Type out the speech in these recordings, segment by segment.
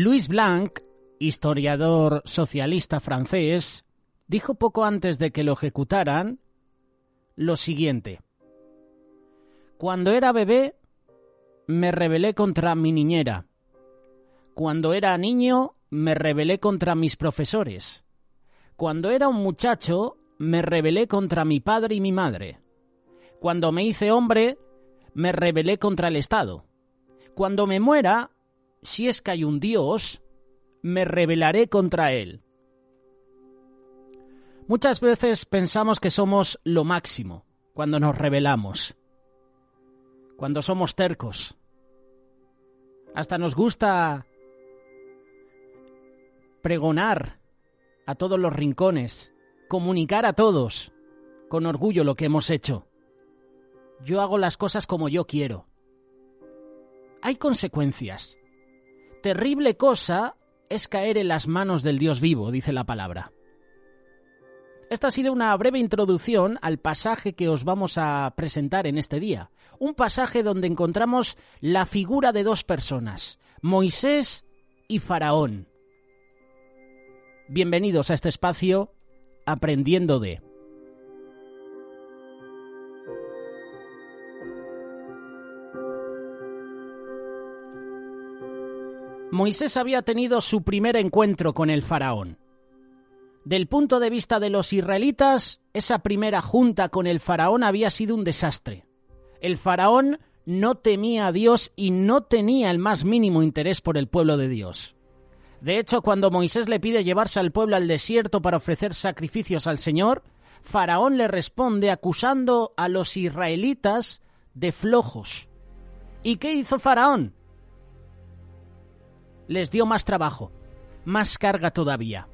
Louis Blanc, historiador socialista francés, dijo poco antes de que lo ejecutaran lo siguiente: cuando era bebé me rebelé contra mi niñera. Cuando era niño me rebelé contra mis profesores. Cuando era un muchacho me rebelé contra mi padre y mi madre. Cuando me hice hombre me rebelé contra el Estado. Cuando me muera, si es que hay un Dios, me rebelaré contra él. Muchas veces pensamos que somos lo máximo cuando nos rebelamos, cuando somos tercos. Hasta nos gusta pregonar a todos los rincones, comunicar a todos con orgullo lo que hemos hecho. Yo hago las cosas como yo quiero. Hay consecuencias. Terrible cosa es caer en las manos del Dios vivo, dice la palabra. Esta ha sido una breve introducción al pasaje que os vamos a presentar en este día. Un pasaje donde encontramos la figura de dos personas, Moisés y Faraón. Bienvenidos a este espacio, Aprendiendo de. Moisés había tenido su primer encuentro con el faraón. Del punto de vista de los israelitas, esa primera junta con el faraón había sido un desastre. El faraón no temía a Dios y no tenía el más mínimo interés por el pueblo de Dios. De hecho, cuando Moisés le pide llevarse al pueblo al desierto para ofrecer sacrificios al Señor, Faraón le responde acusando a los israelitas de flojos. ¿Y qué hizo Faraón? Les dio más trabajo, más carga todavía.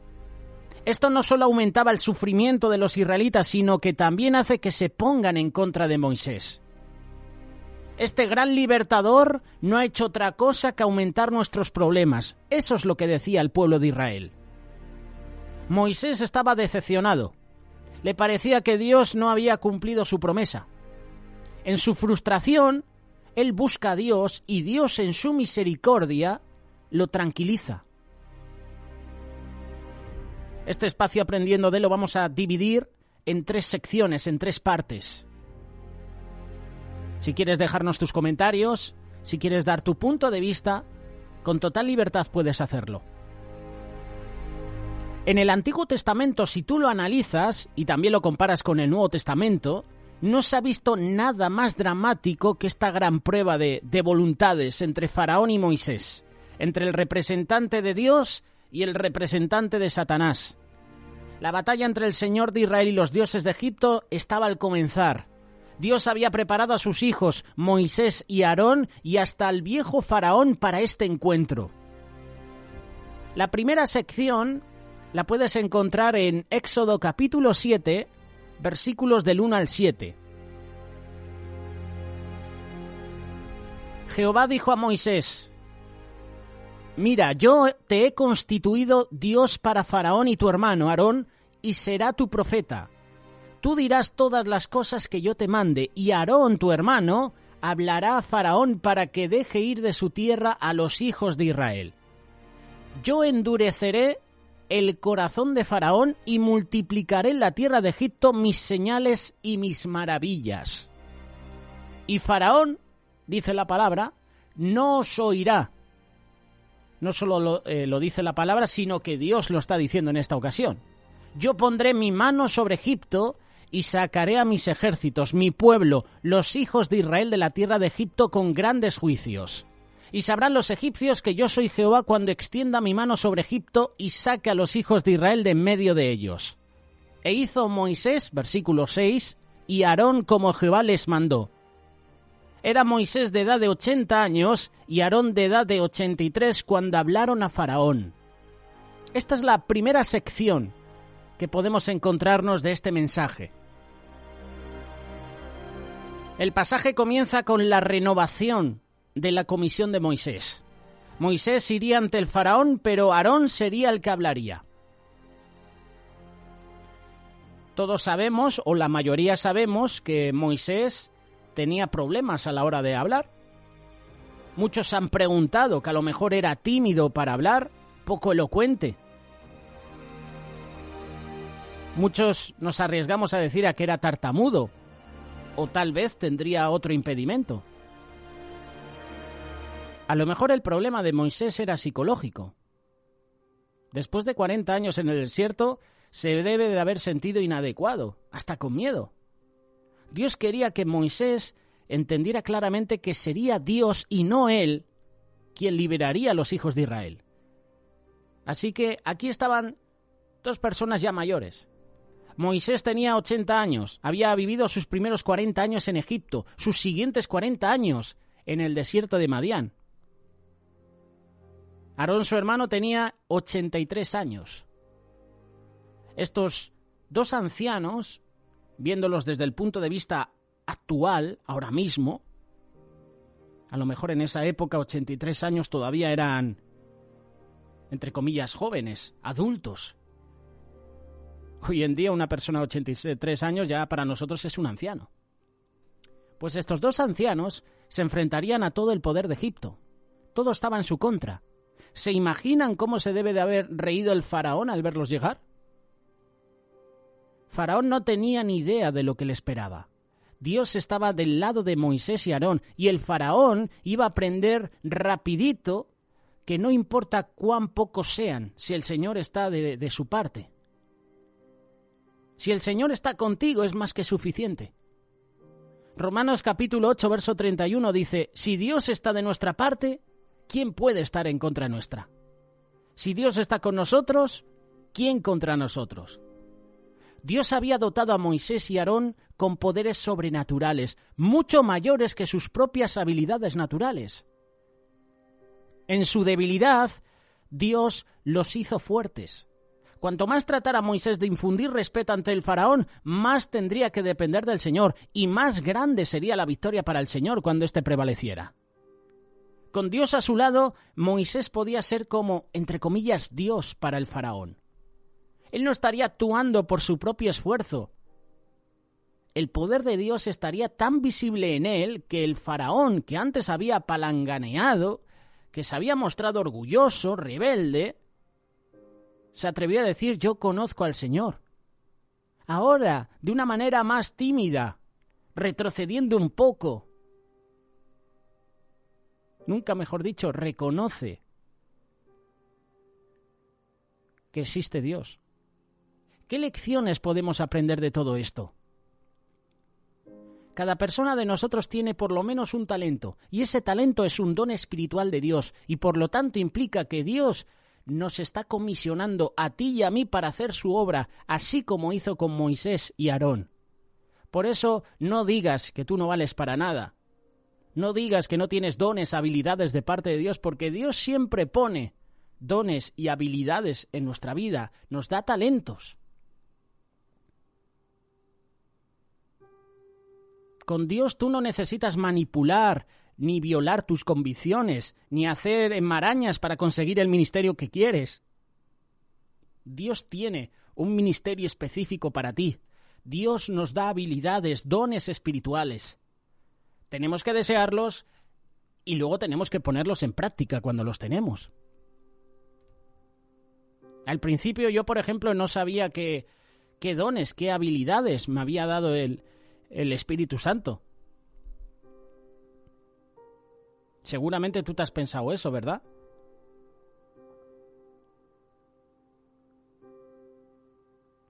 Esto no solo aumentaba el sufrimiento de los israelitas, sino que también hace que se pongan en contra de Moisés. Este gran libertador no ha hecho otra cosa que aumentar nuestros problemas. Eso es lo que decía el pueblo de Israel. Moisés estaba decepcionado. Le parecía que Dios no había cumplido su promesa. En su frustración, él busca a Dios y Dios en su misericordia lo tranquiliza. Este espacio Aprendiendo de lo vamos a dividir en 3 secciones, en 3 partes. Si quieres dejarnos tus comentarios, si quieres dar tu punto de vista, con total libertad puedes hacerlo. En el Antiguo Testamento, si tú lo analizas y también lo comparas con el Nuevo Testamento, no se ha visto nada más dramático que esta gran prueba de voluntades entre Faraón y Moisés, entre el representante de Dios y el representante de Satanás. La batalla entre el Señor de Israel y los dioses de Egipto estaba al comenzar. Dios había preparado a sus hijos, Moisés y Aarón, y hasta al viejo Faraón para este encuentro. La primera sección la puedes encontrar en Éxodo capítulo 7, versículos del 1 al 7. Jehová dijo a Moisés: Mira, yo te he constituido Dios para Faraón y tu hermano Aarón, y será tu profeta. Tú dirás todas las cosas que yo te mande, y Aarón, tu hermano, hablará a Faraón para que deje ir de su tierra a los hijos de Israel. Yo endureceré el corazón de Faraón y multiplicaré en la tierra de Egipto mis señales y mis maravillas. Y Faraón, dice la palabra, no os oirá. No solo lo dice la palabra, sino que Dios lo está diciendo en esta ocasión. Yo pondré mi mano sobre Egipto y sacaré a mis ejércitos, mi pueblo, los hijos de Israel de la tierra de Egipto con grandes juicios. Y sabrán los egipcios que yo soy Jehová cuando extienda mi mano sobre Egipto y saque a los hijos de Israel de en medio de ellos. E hizo Moisés, versículo 6, y Aarón como Jehová les mandó. Era Moisés de edad de 80 años y Aarón de edad de 83 cuando hablaron a Faraón. Esta es la primera sección que podemos encontrarnos de este mensaje. El pasaje comienza con la renovación de la comisión de Moisés. Moisés iría ante el faraón, pero Aarón sería el que hablaría. Todos sabemos, o la mayoría sabemos, que Moisés tenía problemas a la hora de hablar. Muchos han preguntado que a lo mejor era tímido para hablar, poco elocuente. Muchos nos arriesgamos a decir a que era tartamudo, o tal vez tendría otro impedimento. A lo mejor el problema de Moisés era psicológico. Después de 40 años en el desierto, se debe de haber sentido inadecuado, hasta con miedo. Dios quería que Moisés entendiera claramente que sería Dios y no él quien liberaría a los hijos de Israel. Así que aquí estaban dos personas ya mayores. Moisés tenía 80 años, había vivido sus primeros 40 años en Egipto, sus siguientes 40 años en el desierto de Madián. Aarón, su hermano, tenía 83 años. Estos dos ancianos, viéndolos desde el punto de vista actual, ahora mismo, a lo mejor en esa época 83 años todavía eran, entre comillas, jóvenes, adultos. Hoy en día una persona de 83 años ya para nosotros es un anciano. Pues estos dos ancianos se enfrentarían a todo el poder de Egipto. Todo estaba en su contra. ¿Se imaginan cómo se debe de haber reído el faraón al verlos llegar? Faraón no tenía ni idea de lo que le esperaba. Dios estaba del lado de Moisés y Aarón, y el faraón iba a aprender rapidito que no importa cuán pocos sean, si el Señor está de su parte. Si el Señor está contigo es más que suficiente. Romanos capítulo 8, verso 31 dice, si Dios está de nuestra parte, ¿quién puede estar en contra nuestra? Si Dios está con nosotros, ¿quién contra nosotros? Dios había dotado a Moisés y Aarón con poderes sobrenaturales, mucho mayores que sus propias habilidades naturales. En su debilidad, Dios los hizo fuertes. Cuanto más tratara Moisés de infundir respeto ante el faraón, más tendría que depender del Señor, y más grande sería la victoria para el Señor cuando éste prevaleciera. Con Dios a su lado, Moisés podía ser como, entre comillas, Dios para el faraón. Él no estaría actuando por su propio esfuerzo. El poder de Dios estaría tan visible en él que el faraón, que antes había palanganeado, que se había mostrado orgulloso, rebelde, se atrevió a decir, yo conozco al Señor. Ahora, de una manera más tímida, retrocediendo un poco, nunca mejor dicho, reconoce que existe Dios. ¿Qué lecciones podemos aprender de todo esto? Cada persona de nosotros tiene por lo menos un talento, y ese talento es un don espiritual de Dios, y por lo tanto implica que Dios nos está comisionando a ti y a mí para hacer su obra, así como hizo con Moisés y Aarón. Por eso no digas que tú no vales para nada. No digas que no tienes dones, habilidades de parte de Dios, porque Dios siempre pone dones y habilidades en nuestra vida, nos da talentos. Con Dios tú no necesitas manipular, ni violar tus convicciones, ni hacer enmarañas para conseguir el ministerio que quieres. Dios tiene un ministerio específico para ti. Dios nos da habilidades, dones espirituales. Tenemos que desearlos y luego tenemos que ponerlos en práctica cuando los tenemos. Al principio yo, por ejemplo, no sabía qué dones, qué habilidades me había dado el Espíritu Santo. Seguramente tú te has pensado eso, ¿verdad?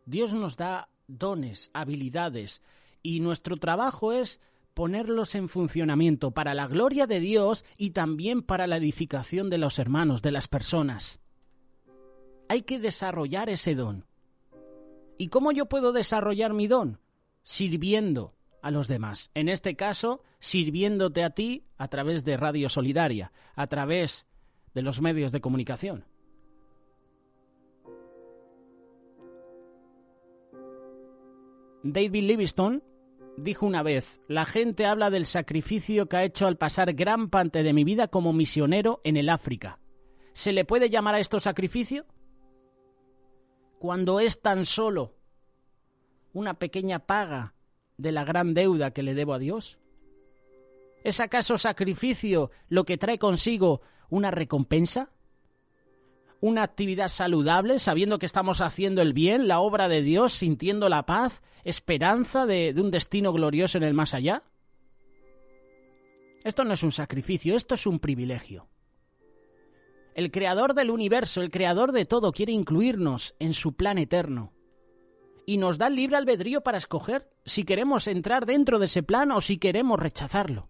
Dios nos da dones, habilidades, y nuestro trabajo es ponerlos en funcionamiento para la gloria de Dios y también para la edificación de los hermanos, de las personas. Hay que desarrollar ese don. ¿Y cómo yo puedo desarrollar mi don? Sirviendo a los demás. En este caso, sirviéndote a ti a través de Radio Solidaria, a través de los medios de comunicación. David Livingstone dijo una vez, la gente habla del sacrificio que ha hecho al pasar gran parte de mi vida como misionero en el África. ¿Se le puede llamar a esto sacrificio? Cuando es tan solo una pequeña paga de la gran deuda que le debo a Dios. ¿Es acaso sacrificio lo que trae consigo una recompensa? ¿Una actividad saludable, sabiendo que estamos haciendo el bien, la obra de Dios, sintiendo la paz, esperanza de un destino glorioso en el más allá? Esto no es un sacrificio, esto es un privilegio. El creador del universo, el creador de todo, quiere incluirnos en su plan eterno. Y nos da el libre albedrío para escoger si queremos entrar dentro de ese plan o si queremos rechazarlo.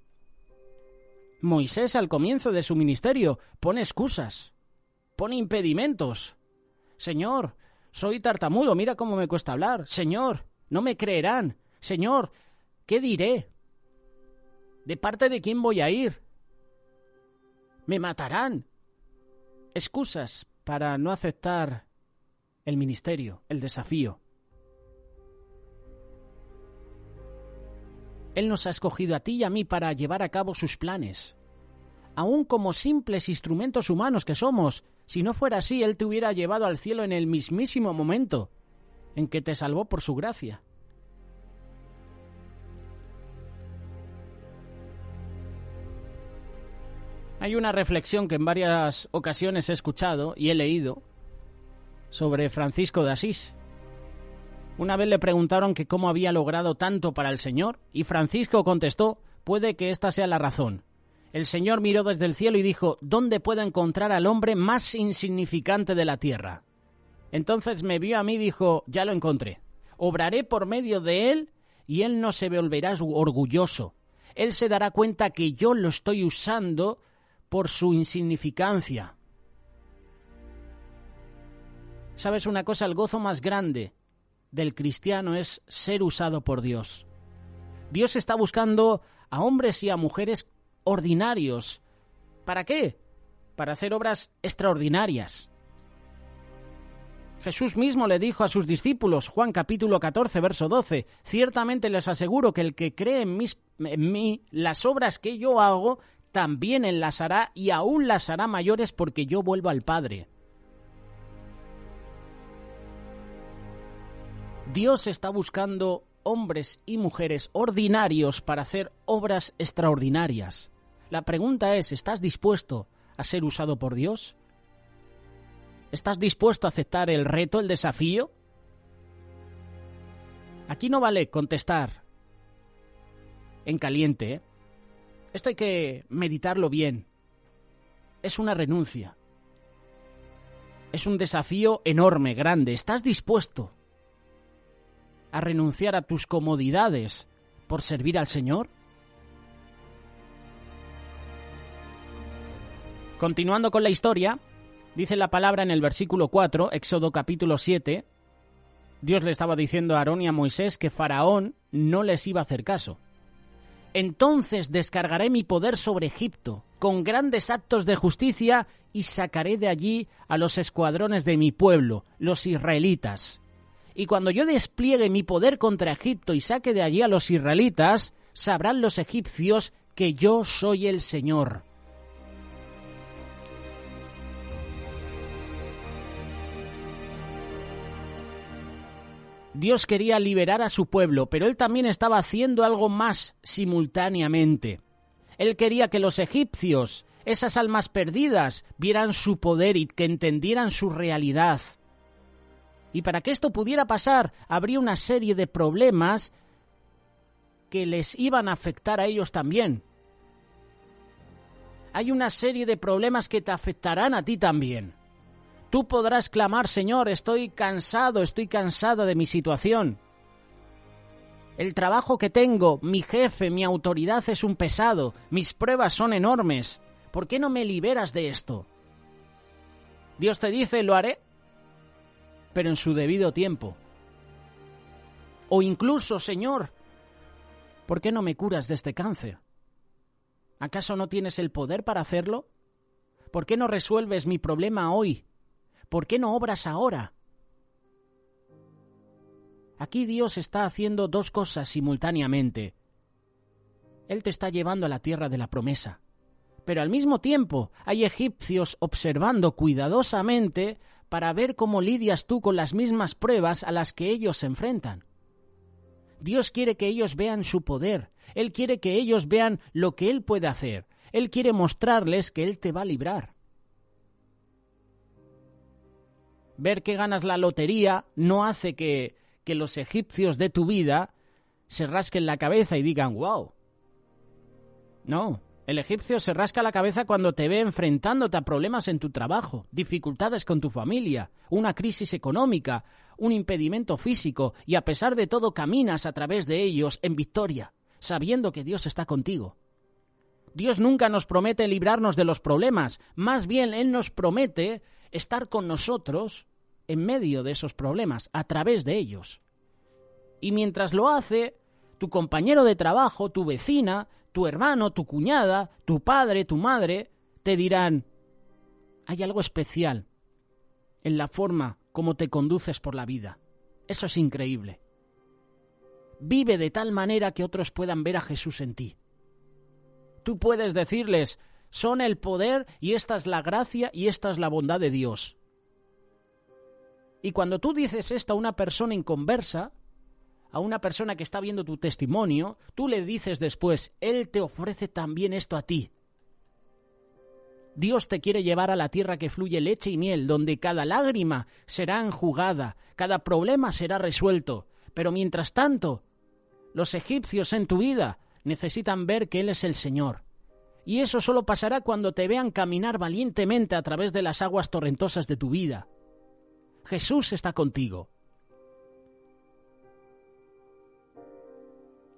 Moisés, al comienzo de su ministerio, pone excusas, pone impedimentos. Señor, soy tartamudo, mira cómo me cuesta hablar. Señor, no me creerán. Señor, ¿qué diré? ¿De parte de quién voy a ir? ¿Me matarán? Excusas para no aceptar el ministerio, el desafío. Él nos ha escogido a ti y a mí para llevar a cabo sus planes. Aún como simples instrumentos humanos que somos, si no fuera así, Él te hubiera llevado al cielo en el mismísimo momento en que te salvó por su gracia. Hay una reflexión que en varias ocasiones he escuchado y he leído sobre Francisco de Asís. Una vez le preguntaron que cómo había logrado tanto para el Señor y Francisco contestó: puede que esta sea la razón. El Señor miró desde el cielo y dijo: ¿dónde puedo encontrar al hombre más insignificante de la tierra? Entonces me vio a mí y dijo: ya lo encontré. Obraré por medio de él y él no se volverá orgulloso. Él se dará cuenta que yo lo estoy usando por su insignificancia. ¿Sabes una cosa? El gozo más grande del cristiano es ser usado por Dios. Dios está buscando a hombres y a mujeres ordinarios. ¿Para qué? Para hacer obras extraordinarias. Jesús mismo le dijo a sus discípulos, Juan capítulo 14, verso 12, ciertamente les aseguro que el que cree en mí, las obras que yo hago, también él las hará y aún las hará mayores porque yo vuelvo al Padre. Dios está buscando hombres y mujeres ordinarios para hacer obras extraordinarias. La pregunta es, ¿estás dispuesto a ser usado por Dios? ¿Estás dispuesto a aceptar el reto, el desafío? Aquí no vale contestar en caliente, ¿eh? Esto hay que meditarlo bien. Es una renuncia. Es un desafío enorme, grande. ¿Estás dispuesto a renunciar a tus comodidades por servir al Señor? Continuando con la historia, dice la palabra en el versículo 4, Éxodo capítulo 7, Dios le estaba diciendo a Aarón y a Moisés que Faraón no les iba a hacer caso. Entonces descargaré mi poder sobre Egipto con grandes actos de justicia y sacaré de allí a los escuadrones de mi pueblo, los israelitas. Y cuando yo despliegue mi poder contra Egipto y saque de allí a los israelitas, sabrán los egipcios que yo soy el Señor. Dios quería liberar a su pueblo, pero Él también estaba haciendo algo más simultáneamente. Él quería que los egipcios, esas almas perdidas, vieran su poder y que entendieran su realidad. Y para que esto pudiera pasar, habría una serie de problemas que les iban a afectar a ellos también. Hay una serie de problemas que te afectarán a ti también. Tú podrás clamar: Señor, estoy cansada de mi situación. El trabajo que tengo, mi jefe, mi autoridad es un pesado, mis pruebas son enormes. ¿Por qué no me liberas de esto? Dios te dice: lo haré, pero en su debido tiempo. O incluso: Señor, ¿por qué no me curas de este cáncer? ¿Acaso no tienes el poder para hacerlo? ¿Por qué no resuelves mi problema hoy? ¿Por qué no obras ahora? Aquí Dios está haciendo dos cosas simultáneamente. Él te está llevando a la tierra de la promesa, pero al mismo tiempo hay egipcios observando cuidadosamente para ver cómo lidias tú con las mismas pruebas a las que ellos se enfrentan. Dios quiere que ellos vean su poder. Él quiere que ellos vean lo que Él puede hacer. Él quiere mostrarles que Él te va a librar. Ver que ganas la lotería no hace que los egipcios de tu vida se rasquen la cabeza y digan ¡wow! No, el egipcio se rasca la cabeza cuando te ve enfrentándote a problemas en tu trabajo, dificultades con tu familia, una crisis económica, un impedimento físico, y a pesar de todo caminas a través de ellos en victoria, sabiendo que Dios está contigo. Dios nunca nos promete librarnos de los problemas, más bien Él nos promete estar con nosotros en medio de esos problemas, a través de ellos. Y mientras lo hace, tu compañero de trabajo, tu vecina, tu hermano, tu cuñada, tu padre, tu madre, te dirán, hay algo especial en la forma como te conduces por la vida. Eso es increíble. Vive de tal manera que otros puedan ver a Jesús en ti. Tú puedes decirles, son el poder y esta es la gracia y esta es la bondad de Dios. Y cuando tú dices esto a una persona inconversa, a una persona que está viendo tu testimonio, tú le dices después, Él te ofrece también esto a ti. Dios te quiere llevar a la tierra que fluye leche y miel, donde cada lágrima será enjugada, cada problema será resuelto. Pero mientras tanto, los egipcios en tu vida necesitan ver que Él es el Señor. Y eso solo pasará cuando te vean caminar valientemente a través de las aguas torrentosas de tu vida. Jesús está contigo.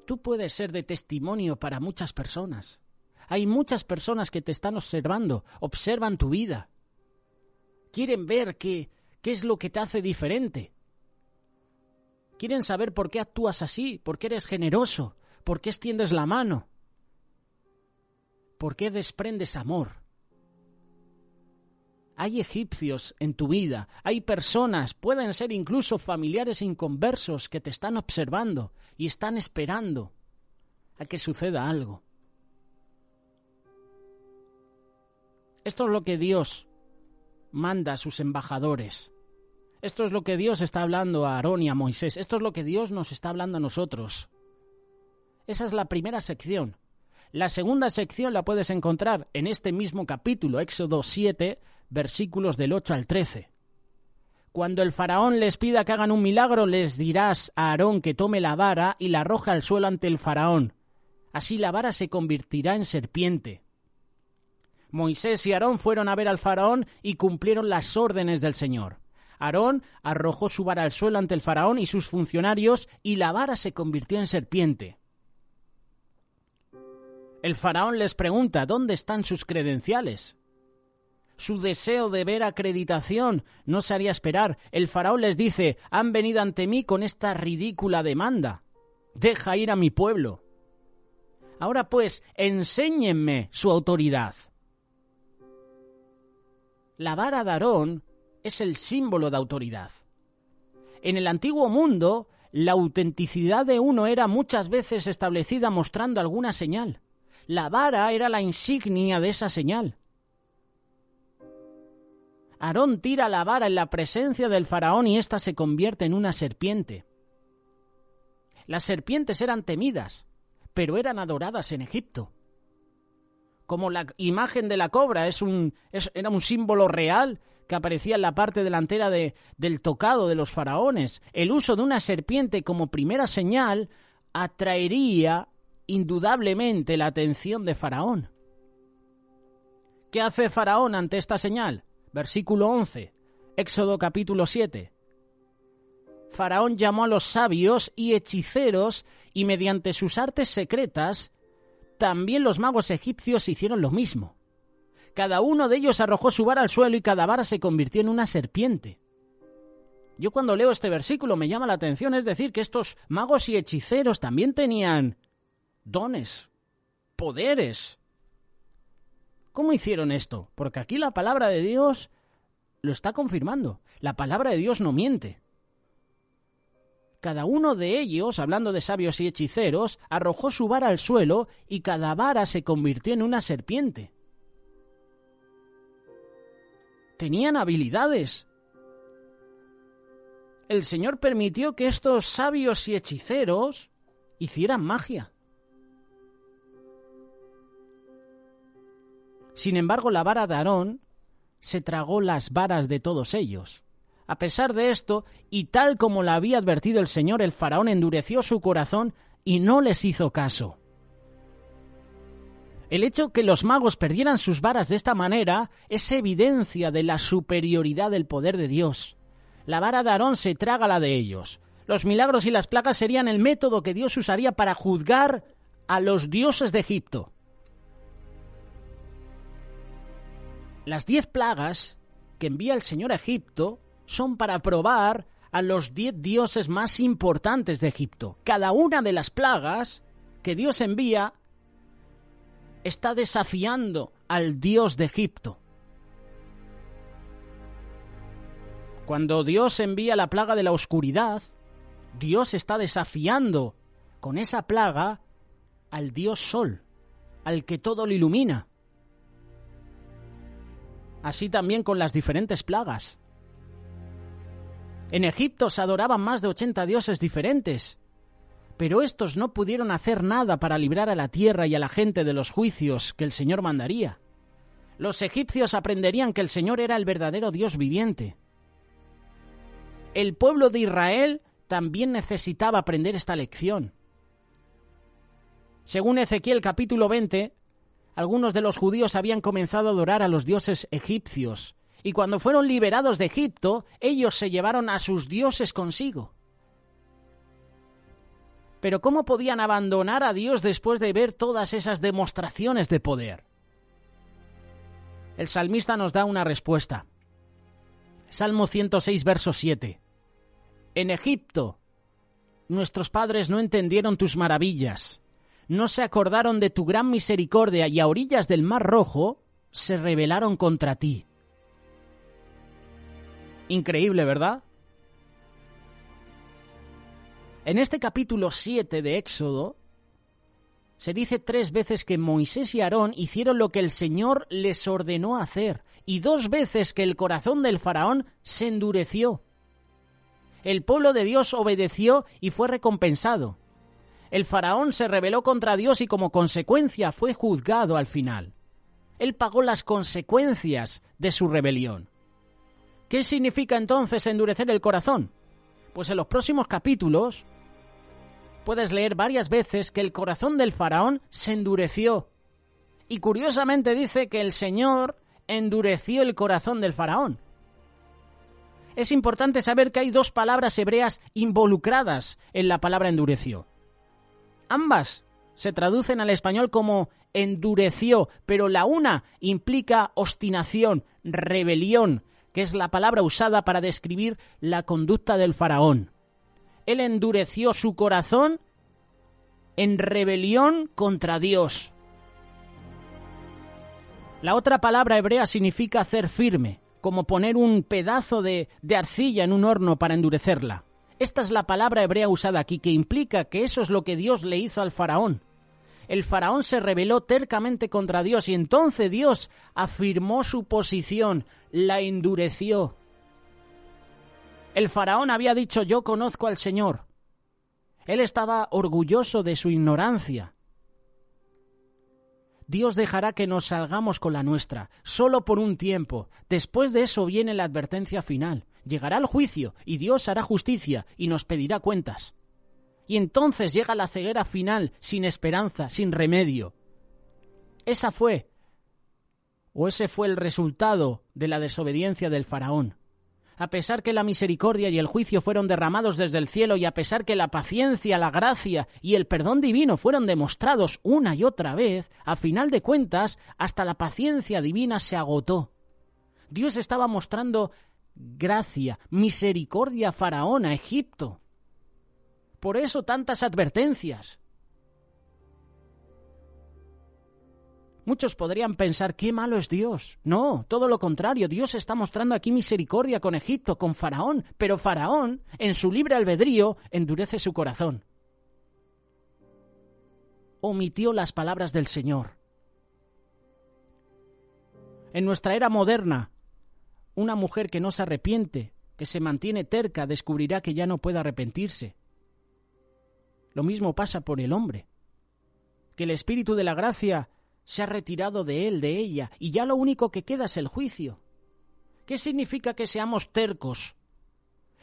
Tú puedes ser de testimonio para muchas personas. Hay muchas personas que te están observando, observan tu vida. Quieren ver qué es lo que te hace diferente. Quieren saber por qué actúas así, por qué eres generoso, por qué extiendes la mano, por qué desprendes amor. Hay egipcios en tu vida, hay personas, pueden ser incluso familiares inconversos que te están observando y están esperando a que suceda algo. Esto es lo que Dios manda a sus embajadores. Esto es lo que Dios está hablando a Aarón y a Moisés. Esto es lo que Dios nos está hablando a nosotros. Esa es la primera sección. La segunda sección la puedes encontrar en este mismo capítulo, Éxodo 7, versículos del 8 al 13. Cuando el faraón les pida que hagan un milagro, les dirás a Aarón que tome la vara y la arroje al suelo ante el faraón. Así la vara se convertirá en serpiente. Moisés y Aarón fueron a ver al faraón y cumplieron las órdenes del Señor. Aarón arrojó su vara al suelo ante el faraón y sus funcionarios y la vara se convirtió en serpiente. El faraón les pregunta ¿dónde están sus credenciales? Su deseo de ver acreditación no se haría esperar. El faraón les dice, han venido ante mí con esta ridícula demanda. Deja ir a mi pueblo. Ahora pues, enséñenme su autoridad. La vara de Aarón es el símbolo de autoridad. En el antiguo mundo, la autenticidad de uno era muchas veces establecida mostrando alguna señal. La vara era la insignia de esa señal. Aarón tira la vara en la presencia del faraón y ésta se convierte en una serpiente. Las serpientes eran temidas, pero eran adoradas en Egipto. Como la imagen de la cobra era un símbolo real que aparecía en la parte delantera del tocado de los faraones, el uso de una serpiente como primera señal atraería indudablemente la atención de Faraón. ¿Qué hace Faraón ante esta señal? Versículo 11, Éxodo capítulo 7. Faraón llamó a los sabios y hechiceros y mediante sus artes secretas, también los magos egipcios hicieron lo mismo. Cada uno de ellos arrojó su vara al suelo y cada vara se convirtió en una serpiente. Yo cuando leo este versículo me llama la atención, es decir, que estos magos y hechiceros también tenían dones, poderes. ¿Cómo hicieron esto? Porque aquí la palabra de Dios lo está confirmando. La palabra de Dios no miente. Cada uno de ellos, hablando de sabios y hechiceros, arrojó su vara al suelo y cada vara se convirtió en una serpiente. Tenían habilidades. El Señor permitió que estos sabios y hechiceros hicieran magia. Sin embargo, la vara de Aarón se tragó las varas de todos ellos. A pesar de esto, y tal como le había advertido el Señor, el faraón endureció su corazón y no les hizo caso. El hecho que los magos perdieran sus varas de esta manera es evidencia de la superioridad del poder de Dios. La vara de Aarón se traga la de ellos. Los milagros y las plagas serían el método que Dios usaría para juzgar a los dioses de Egipto. Las 10 plagas que envía el Señor a Egipto son para probar a los 10 dioses más importantes de Egipto. Cada una de las plagas que Dios envía está desafiando al Dios de Egipto. Cuando Dios envía la plaga de la oscuridad, Dios está desafiando con esa plaga al Dios Sol, al que todo lo ilumina. Así también con las diferentes plagas. En Egipto se adoraban más de 80 dioses diferentes, pero estos no pudieron hacer nada para librar a la tierra y a la gente de los juicios que el Señor mandaría. Los egipcios aprenderían que el Señor era el verdadero Dios viviente. El pueblo de Israel también necesitaba aprender esta lección. Según Ezequiel capítulo 20, algunos de los judíos habían comenzado a adorar a los dioses egipcios, y cuando fueron liberados de Egipto, ellos se llevaron a sus dioses consigo. Pero ¿cómo podían abandonar a Dios después de ver todas esas demostraciones de poder? El salmista nos da una respuesta. Salmo 106, verso 7. En Egipto, nuestros padres no entendieron tus maravillas, no se acordaron de tu gran misericordia y a orillas del Mar Rojo se rebelaron contra ti. Increíble, ¿verdad? En este capítulo 7 de Éxodo, se dice 3 veces que Moisés y Aarón hicieron lo que el Señor les ordenó hacer, y 2 veces que el corazón del faraón se endureció. El pueblo de Dios obedeció y fue recompensado. El faraón se rebeló contra Dios y como consecuencia fue juzgado al final. Él pagó las consecuencias de su rebelión. ¿Qué significa entonces endurecer el corazón? Pues en los próximos capítulos puedes leer varias veces que el corazón del faraón se endureció. Y curiosamente dice que el Señor endureció el corazón del faraón. Es importante saber que hay 2 palabras hebreas involucradas en la palabra endureció. Ambas se traducen al español como endureció, pero la una implica obstinación, rebelión, que es la palabra usada para describir la conducta del faraón. Él endureció su corazón en rebelión contra Dios. La otra palabra hebrea significa hacer firme, como poner un pedazo de arcilla en un horno para endurecerla. Esta es la palabra hebrea usada aquí, que implica que eso es lo que Dios le hizo al faraón. El faraón se rebeló tercamente contra Dios y entonces Dios afirmó su posición, la endureció. El faraón había dicho: yo conozco al Señor. Él estaba orgulloso de su ignorancia. Dios dejará que nos salgamos con la nuestra, solo por un tiempo. Después de eso viene la advertencia final. Llegará el juicio y Dios hará justicia y nos pedirá cuentas. Y entonces llega la ceguera final, sin esperanza, sin remedio. Ese fue el resultado de la desobediencia del faraón. A pesar que la misericordia y el juicio fueron derramados desde el cielo y a pesar que la paciencia, la gracia y el perdón divino fueron demostrados una y otra vez, a final de cuentas, hasta la paciencia divina se agotó. Dios estaba mostrando gracia, misericordia a Faraón, a Egipto. Por eso tantas advertencias. Muchos podrían pensar, qué malo es Dios. No, todo lo contrario, Dios está mostrando aquí misericordia con Egipto, con Faraón, pero Faraón, en su libre albedrío, endurece su corazón. Omitió las palabras del Señor. En nuestra era moderna, una mujer que no se arrepiente, que se mantiene terca, descubrirá que ya no puede arrepentirse. Lo mismo pasa por el hombre, que el espíritu de la gracia se ha retirado de él, de ella, y ya lo único que queda es el juicio. ¿Qué significa que seamos tercos?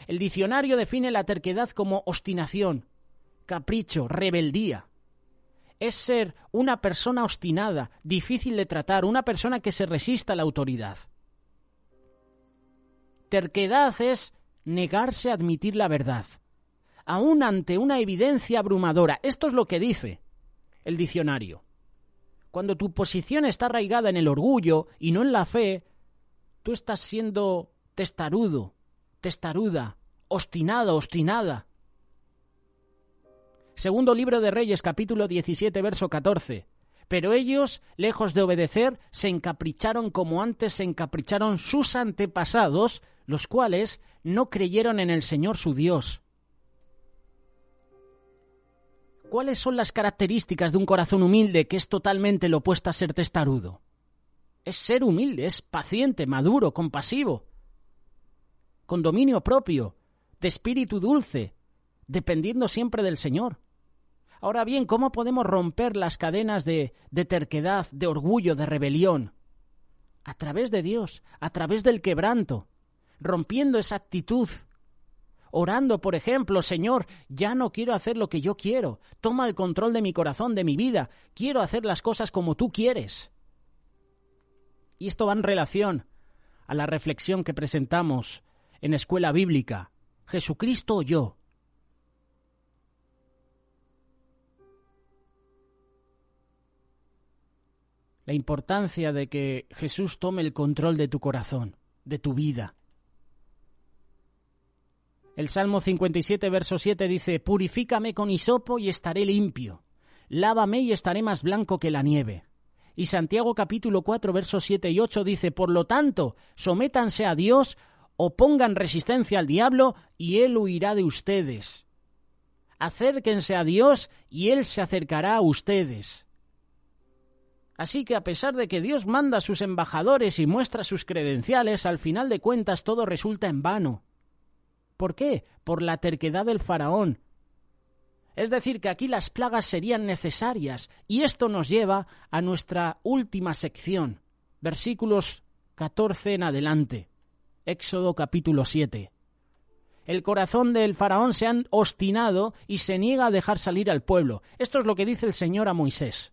El diccionario define la terquedad como obstinación, capricho, rebeldía. Es ser una persona obstinada, difícil de tratar, una persona que se resista a la autoridad. Terquedad es negarse a admitir la verdad, aún ante una evidencia abrumadora. Esto es lo que dice el diccionario. Cuando tu posición está arraigada en el orgullo y no en la fe, tú estás siendo testarudo, testaruda, obstinado, obstinada. Segundo libro de Reyes, capítulo 17, verso 14. Pero ellos, lejos de obedecer, se encapricharon como antes se encapricharon sus antepasados, los cuales no creyeron en el Señor su Dios. ¿Cuáles son las características de un corazón humilde que es totalmente lo opuesto a ser testarudo? Es ser humilde, es paciente, maduro, compasivo, con dominio propio, de espíritu dulce, dependiendo siempre del Señor. Ahora bien, ¿cómo podemos romper las cadenas de terquedad, de orgullo, de rebelión? A través de Dios, a través del quebranto, rompiendo esa actitud. Orando, por ejemplo, Señor, ya no quiero hacer lo que yo quiero. Toma el control de mi corazón, de mi vida. Quiero hacer las cosas como tú quieres. Y esto va en relación a la reflexión que presentamos en Escuela Bíblica. ¿Jesucristo o yo? La importancia de que Jesús tome el control de tu corazón, de tu vida. El Salmo 57, verso 7 dice: «Purifícame con hisopo y estaré limpio. Lávame y estaré más blanco que la nieve». Y Santiago capítulo 4, versos 7 y 8 dice: «Por lo tanto, sométanse a Dios, opongan resistencia al diablo, y él huirá de ustedes. Acérquense a Dios, y él se acercará a ustedes». Así que a pesar de que Dios manda a sus embajadores y muestra sus credenciales, al final de cuentas todo resulta en vano. ¿Por qué? Por la terquedad del faraón. Es decir, que aquí las plagas serían necesarias, y esto nos lleva a nuestra última sección, versículos 14 en adelante, Éxodo capítulo 7. El corazón del faraón se ha obstinado y se niega a dejar salir al pueblo. Esto es lo que dice el Señor a Moisés.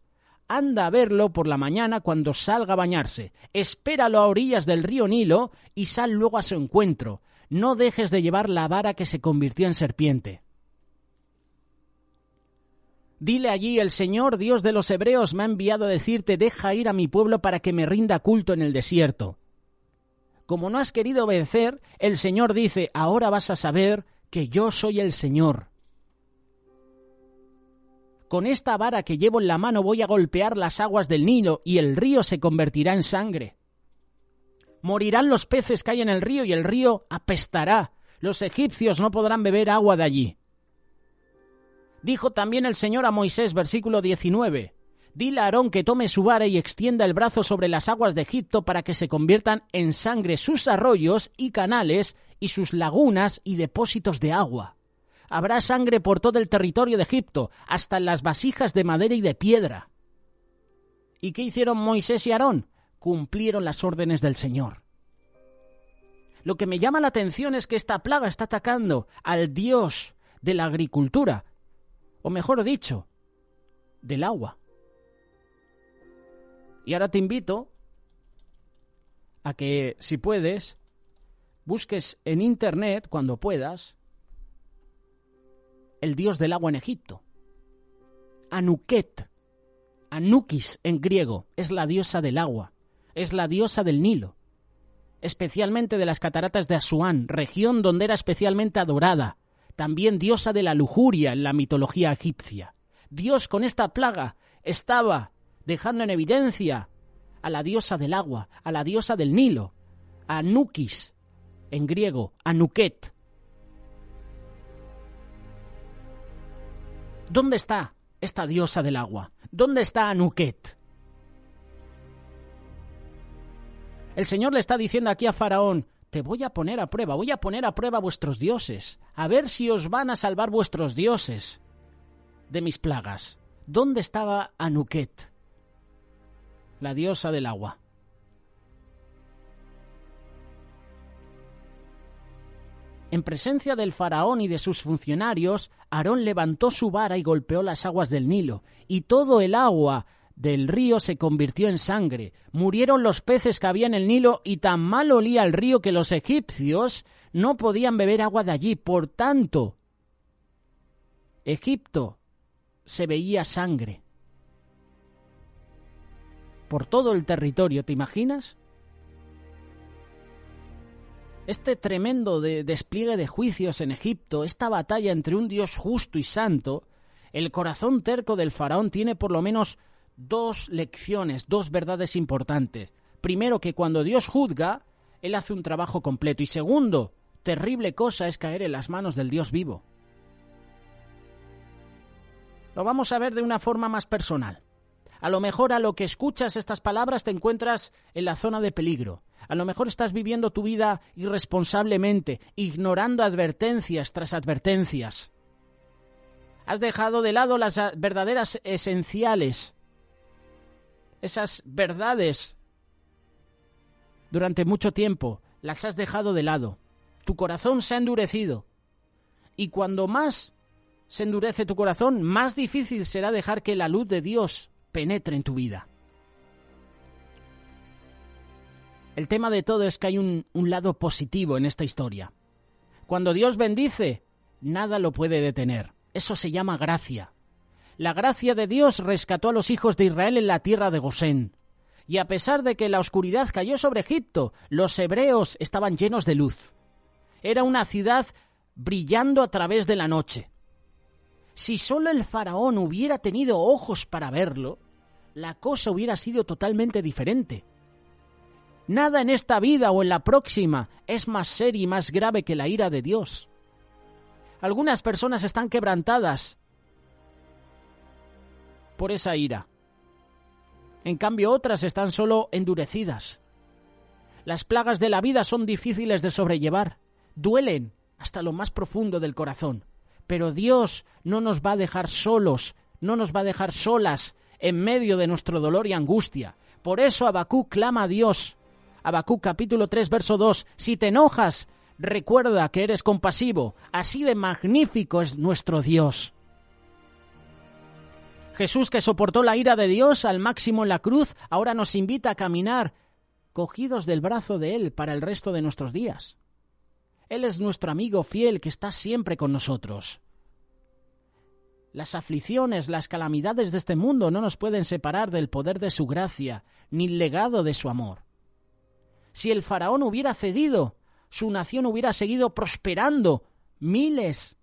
Anda a verlo por la mañana cuando salga a bañarse. Espéralo a orillas del río Nilo y sal luego a su encuentro. No dejes de llevar la vara que se convirtió en serpiente. Dile allí: el Señor, Dios de los hebreos, me ha enviado a decirte: deja ir a mi pueblo para que me rinda culto en el desierto. Como no has querido obedecer, el Señor dice: ahora vas a saber que yo soy el Señor. Con esta vara que llevo en la mano voy a golpear las aguas del Nilo y el río se convertirá en sangre. Morirán los peces que hay en el río y el río apestará. Los egipcios no podrán beber agua de allí. Dijo también el Señor a Moisés, versículo 19, dile a Aarón que tome su vara y extienda el brazo sobre las aguas de Egipto para que se conviertan en sangre sus arroyos y canales y sus lagunas y depósitos de agua. Habrá sangre por todo el territorio de Egipto, hasta en las vasijas de madera y de piedra. ¿Y qué hicieron Moisés y Aarón? Cumplieron las órdenes del Señor. Lo que me llama la atención es que esta plaga está atacando al Dios de la agricultura, o mejor dicho, del agua. Y ahora te invito a que, si puedes, busques en internet, cuando puedas, el dios del agua en Egipto. Anuket, Anukis en griego, es la diosa del agua, es la diosa del Nilo, especialmente de las cataratas de Asuán, región donde era especialmente adorada, también diosa de la lujuria en la mitología egipcia. Dios con esta plaga estaba dejando en evidencia a la diosa del agua, a la diosa del Nilo, a Anukis en griego, Anuket. ¿Dónde está esta diosa del agua? ¿Dónde está Anuket? El Señor le está diciendo aquí a Faraón: te voy a poner a prueba vuestros dioses, a ver si os van a salvar vuestros dioses. de mis plagas? ¿Dónde estaba Anuket, la diosa del agua? En presencia del faraón y de sus funcionarios, Aarón levantó su vara y golpeó las aguas del Nilo, y todo el agua del río se convirtió en sangre. Murieron los peces que había en el Nilo, y tan mal olía el río que los egipcios no podían beber agua de allí. Por tanto, Egipto se veía sangre por todo el territorio, ¿te imaginas? Este tremendo despliegue de juicios en Egipto, esta batalla entre un Dios justo y santo, el corazón terco del faraón tiene por lo menos dos lecciones, dos verdades importantes. Primero, que cuando Dios juzga, Él hace un trabajo completo. Y segundo, terrible cosa es caer en las manos del Dios vivo. Lo vamos a ver de una forma más personal. A lo mejor a lo que escuchas estas palabras te encuentras en la zona de peligro. A lo mejor estás viviendo tu vida irresponsablemente, ignorando advertencias tras advertencias. Has dejado de lado las verdaderas esenciales, esas verdades. Durante mucho tiempo las has dejado de lado. Tu corazón se ha endurecido. Y cuando más se endurece tu corazón, más difícil será dejar que la luz de Dios penetre en tu vida. El tema de todo es que hay un lado positivo en esta historia. Cuando Dios bendice, nada lo puede detener. Eso se llama gracia. La gracia de Dios rescató a los hijos de Israel en la tierra de Gosén. Y a pesar de que la oscuridad cayó sobre Egipto, los hebreos estaban llenos de luz. Era una ciudad brillando a través de la noche. Si solo el faraón hubiera tenido ojos para verlo, la cosa hubiera sido totalmente diferente. Nada en esta vida o en la próxima es más seria y más grave que la ira de Dios. Algunas personas están quebrantadas por esa ira. En cambio, otras están solo endurecidas. Las plagas de la vida son difíciles de sobrellevar, duelen hasta lo más profundo del corazón. Pero Dios no nos va a dejar solos, no nos va a dejar solas en medio de nuestro dolor y angustia. Por eso Habacuc clama a Dios. Habacuc capítulo 3, verso 2. Si te enojas, recuerda que eres compasivo. Así de magnífico es nuestro Dios. Jesús, que soportó la ira de Dios al máximo en la cruz, ahora nos invita a caminar cogidos del brazo de Él para el resto de nuestros días. Él es nuestro amigo fiel que está siempre con nosotros. Las aflicciones, las calamidades de este mundo no nos pueden separar del poder de su gracia, ni el legado de su amor. Si el faraón hubiera cedido, su nación hubiera seguido prosperando miles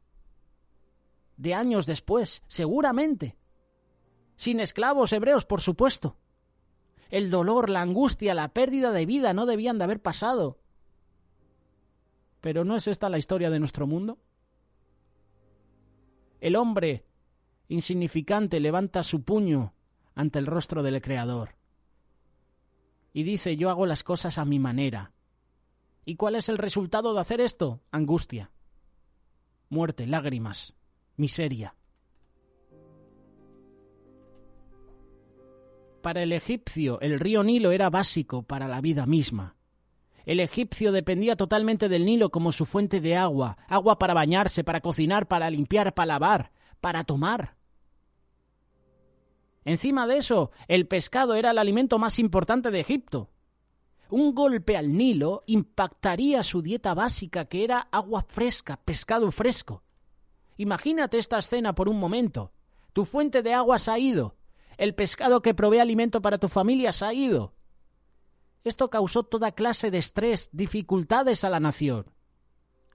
de años después, seguramente. Sin esclavos hebreos, por supuesto. El dolor, la angustia, la pérdida de vida no debían de haber pasado. ¿Pero no es esta la historia de nuestro mundo? El hombre insignificante levanta su puño ante el rostro del Creador y dice: yo hago las cosas a mi manera. ¿Y cuál es el resultado de hacer esto? Angustia, muerte, lágrimas, miseria. Para el egipcio, el río Nilo era básico para la vida misma. El egipcio dependía totalmente del Nilo como su fuente de agua, agua para bañarse, para cocinar, para limpiar, para lavar, para tomar. Encima de eso, el pescado era el alimento más importante de Egipto. Un golpe al Nilo impactaría su dieta básica, que era agua fresca, pescado fresco. Imagínate esta escena por un momento. Tu fuente de agua se ha ido. El pescado que provee alimento para tu familia se ha ido. Esto causó toda clase de estrés, dificultades a la nación.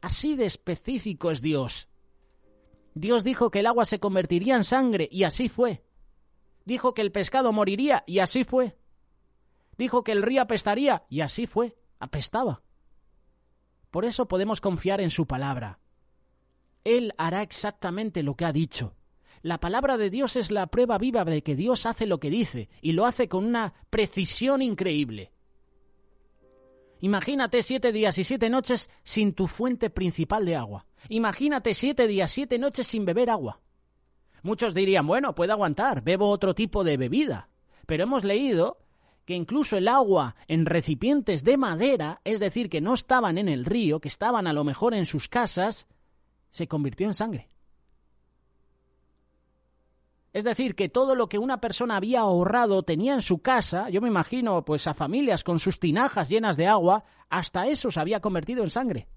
Así de específico es Dios. Dios dijo que el agua se convertiría en sangre, y así fue. Dijo que el pescado moriría, y así fue. Dijo que el río apestaría, y así fue. Apestaba. Por eso podemos confiar en su palabra. Él hará exactamente lo que ha dicho. La palabra de Dios es la prueba viva de que Dios hace lo que dice, y lo hace con una precisión increíble. Imagínate 7 días y 7 noches sin tu fuente principal de agua. Imagínate 7 días, 7 noches sin beber agua. Muchos dirían, bueno, puedo aguantar, bebo otro tipo de bebida. Pero hemos leído que incluso el agua en recipientes de madera, es decir, que no estaban en el río, que estaban a lo mejor en sus casas, se convirtió en sangre. Es decir, que todo lo que una persona había ahorrado tenía en su casa, yo me imagino pues a familias con sus tinajas llenas de agua, hasta eso se había convertido en sangre.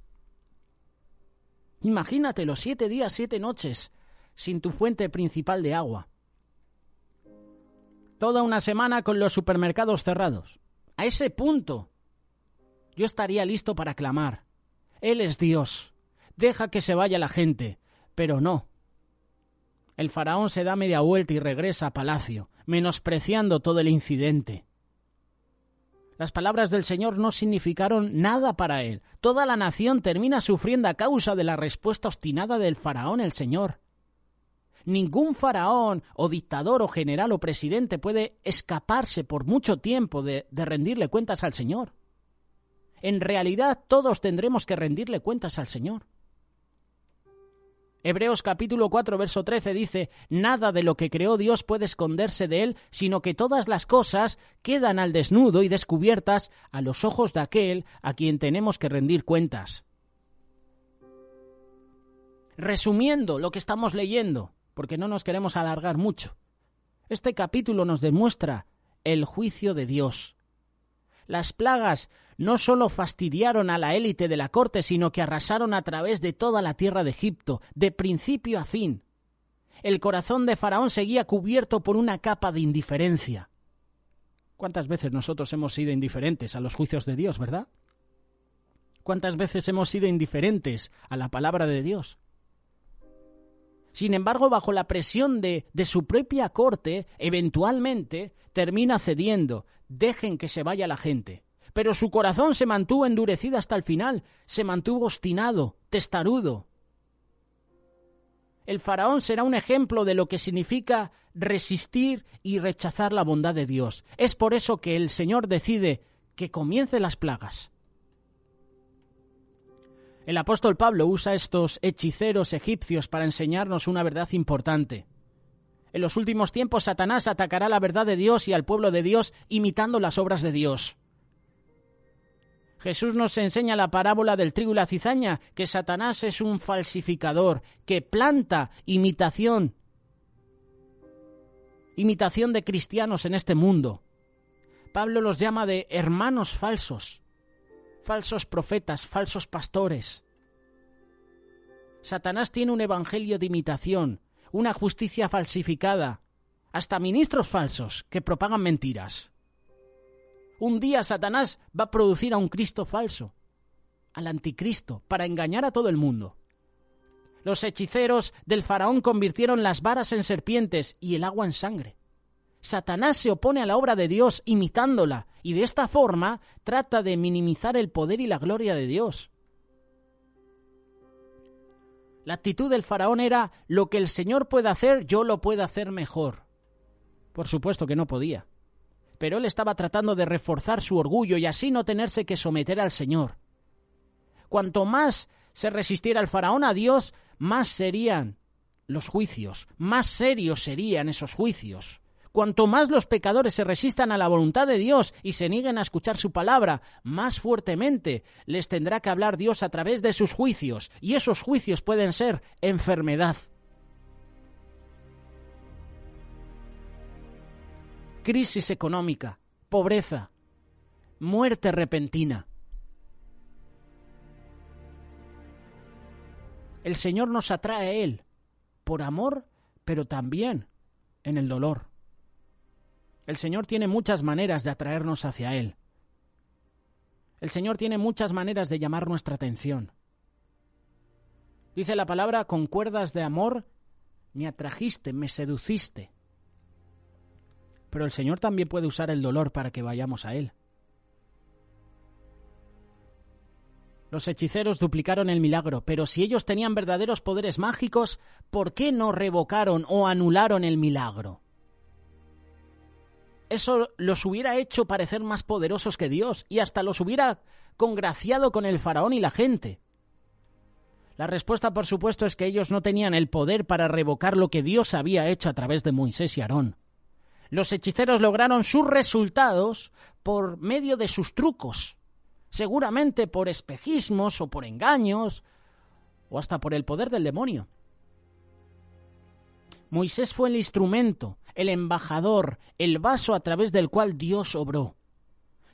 Imagínate los 7 días, 7 noches sin tu fuente principal de agua. Toda una semana con los supermercados cerrados. A ese punto yo estaría listo para clamar. Él es Dios. Deja que se vaya la gente. Pero no. El faraón se da media vuelta y regresa a palacio, menospreciando todo el incidente. Las palabras del Señor no significaron nada para él. Toda la nación termina sufriendo a causa de la respuesta obstinada del faraón el Señor. Ningún faraón o dictador o general o presidente puede escaparse por mucho tiempo de rendirle cuentas al Señor. En realidad todos tendremos que rendirle cuentas al Señor. Hebreos capítulo 4, verso 13 dice, nada de lo que creó Dios puede esconderse de él, sino que todas las cosas quedan al desnudo y descubiertas a los ojos de aquel a quien tenemos que rendir cuentas. Resumiendo lo que estamos leyendo, porque no nos queremos alargar mucho, este capítulo nos demuestra el juicio de Dios. Las plagas no solo fastidiaron a la élite de la corte, sino que arrasaron a través de toda la tierra de Egipto, de principio a fin. El corazón de Faraón seguía cubierto por una capa de indiferencia. ¿Cuántas veces nosotros hemos sido indiferentes a los juicios de Dios, verdad? ¿Cuántas veces hemos sido indiferentes a la palabra de Dios? Sin embargo, bajo la presión de su propia corte, eventualmente termina cediendo. Dejen que se vaya la gente. Pero su corazón se mantuvo endurecido hasta el final, se mantuvo obstinado, testarudo. El faraón será un ejemplo de lo que significa resistir y rechazar la bondad de Dios. Es por eso que el Señor decide que comiencen las plagas. El apóstol Pablo usa estos hechiceros egipcios para enseñarnos una verdad importante. En los últimos tiempos Satanás atacará la verdad de Dios y al pueblo de Dios imitando las obras de Dios. Jesús nos enseña la parábola del trigo y la cizaña, que Satanás es un falsificador, que planta imitación de cristianos en este mundo. Pablo los llama de hermanos falsos, falsos profetas, falsos pastores. Satanás tiene un evangelio de imitación, una justicia falsificada, hasta ministros falsos que propagan mentiras. Un día Satanás va a producir a un Cristo falso, al anticristo, para engañar a todo el mundo. Los hechiceros del faraón convirtieron las varas en serpientes y el agua en sangre. Satanás se opone a la obra de Dios imitándola y de esta forma trata de minimizar el poder y la gloria de Dios. La actitud del faraón era, lo que el Señor puede hacer, yo lo puedo hacer mejor. Por supuesto que no podía. Pero él estaba tratando de reforzar su orgullo y así no tenerse que someter al Señor. Cuanto más se resistiera el faraón a Dios, más serían los juicios, más serios serían esos juicios. Cuanto más los pecadores se resistan a la voluntad de Dios y se nieguen a escuchar su palabra, más fuertemente les tendrá que hablar Dios a través de sus juicios, y esos juicios pueden ser enfermedad, crisis económica, pobreza, muerte repentina. El Señor nos atrae a Él por amor, pero también en el dolor. El Señor tiene muchas maneras de atraernos hacia Él. El Señor tiene muchas maneras de llamar nuestra atención. Dice la palabra, con cuerdas de amor me atrajiste, me seduciste. Pero el Señor también puede usar el dolor para que vayamos a Él. Los hechiceros duplicaron el milagro, pero si ellos tenían verdaderos poderes mágicos, ¿por qué no revocaron o anularon el milagro? Eso los hubiera hecho parecer más poderosos que Dios y hasta los hubiera congraciado con el faraón y la gente. La respuesta, por supuesto, es que ellos no tenían el poder para revocar lo que Dios había hecho a través de Moisés y Aarón. Los hechiceros lograron sus resultados por medio de sus trucos, seguramente por espejismos o por engaños, o hasta por el poder del demonio. Moisés fue el instrumento, el embajador, el vaso a través del cual Dios obró.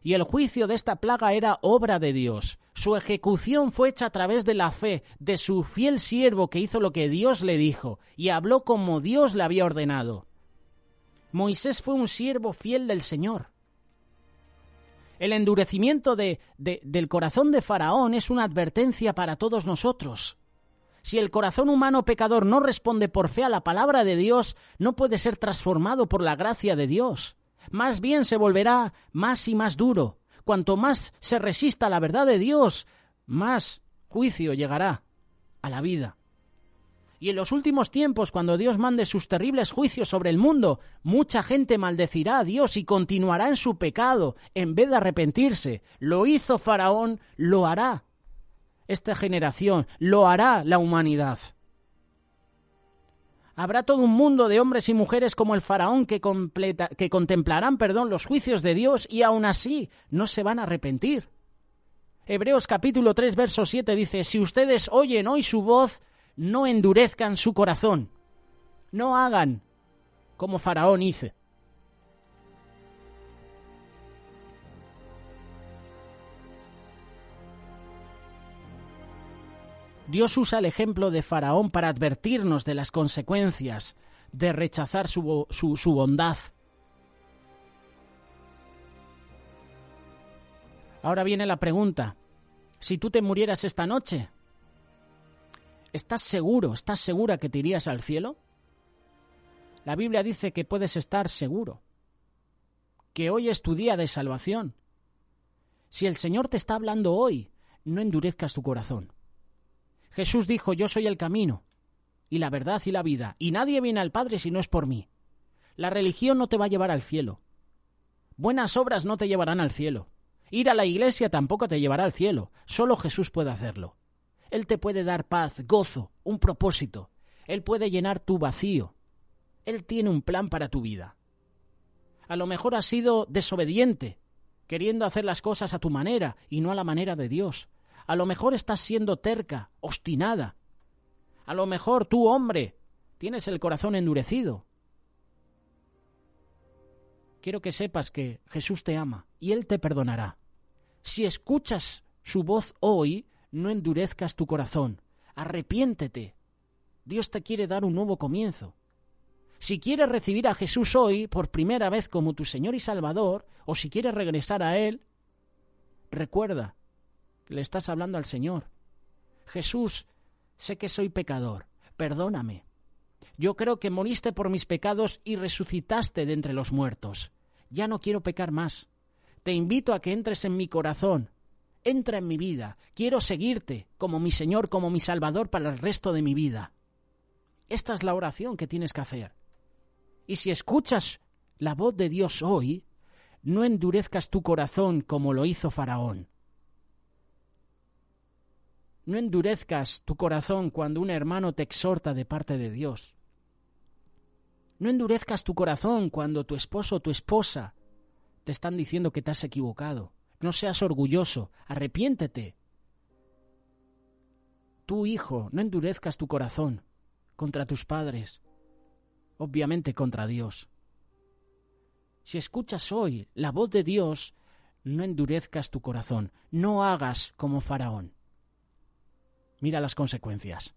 Y el juicio de esta plaga era obra de Dios. Su ejecución fue hecha a través de la fe de su fiel siervo que hizo lo que Dios le dijo y habló como Dios le había ordenado. Moisés fue un siervo fiel del Señor. El endurecimiento del corazón de Faraón es una advertencia para todos nosotros. Si el corazón humano pecador no responde por fe a la palabra de Dios, no puede ser transformado por la gracia de Dios. Más bien se volverá más y más duro. Cuanto más se resista a la verdad de Dios, más juicio llegará a la vida. Y en los últimos tiempos, cuando Dios mande sus terribles juicios sobre el mundo, mucha gente maldecirá a Dios y continuará en su pecado en vez de arrepentirse. Lo hizo Faraón, lo hará esta generación, lo hará la humanidad. Habrá todo un mundo de hombres y mujeres como el Faraón que contemplarán los juicios de Dios y aún así no se van a arrepentir. Hebreos capítulo 3, verso 7 dice: si ustedes oyen hoy su voz, no endurezcan su corazón. No hagan como Faraón hizo. Dios usa el ejemplo de Faraón para advertirnos de las consecuencias de rechazar su bondad. Ahora viene la pregunta: si tú te murieras esta noche, ¿estás segura que te irías al cielo? La Biblia dice que puedes estar seguro, que hoy es tu día de salvación. Si el Señor te está hablando hoy, no endurezcas tu corazón. Jesús dijo: yo soy el camino, y la verdad y la vida, y nadie viene al Padre si no es por mí. La religión no te va a llevar al cielo. Buenas obras no te llevarán al cielo. Ir a la iglesia tampoco te llevará al cielo. Solo Jesús puede hacerlo. Él te puede dar paz, gozo, un propósito. Él puede llenar tu vacío. Él tiene un plan para tu vida. A lo mejor has sido desobediente, queriendo hacer las cosas a tu manera y no a la manera de Dios. A lo mejor estás siendo terca, obstinada. A lo mejor tú, hombre, tienes el corazón endurecido. Quiero que sepas que Jesús te ama y Él te perdonará. Si escuchas su voz hoy, no endurezcas tu corazón. Arrepiéntete. Dios te quiere dar un nuevo comienzo. Si quieres recibir a Jesús hoy por primera vez como tu Señor y Salvador, o si quieres regresar a Él, recuerda que le estás hablando al Señor. Jesús, sé que soy pecador, perdóname. Yo creo que moriste por mis pecados y resucitaste de entre los muertos. Ya no quiero pecar más. Te invito a que entres en mi corazón. Entra en mi vida. Quiero seguirte como mi Señor, como mi Salvador para el resto de mi vida. Esta es la oración que tienes que hacer. Y si escuchas la voz de Dios hoy, no endurezcas tu corazón como lo hizo Faraón. No endurezcas tu corazón cuando un hermano te exhorta de parte de Dios. No endurezcas tu corazón cuando tu esposo o tu esposa te están diciendo que te has equivocado. No seas orgulloso, arrepiéntete. Tú, hijo, no endurezcas tu corazón contra tus padres, obviamente contra Dios. Si escuchas hoy la voz de Dios, no endurezcas tu corazón, no hagas como Faraón. Mira las consecuencias.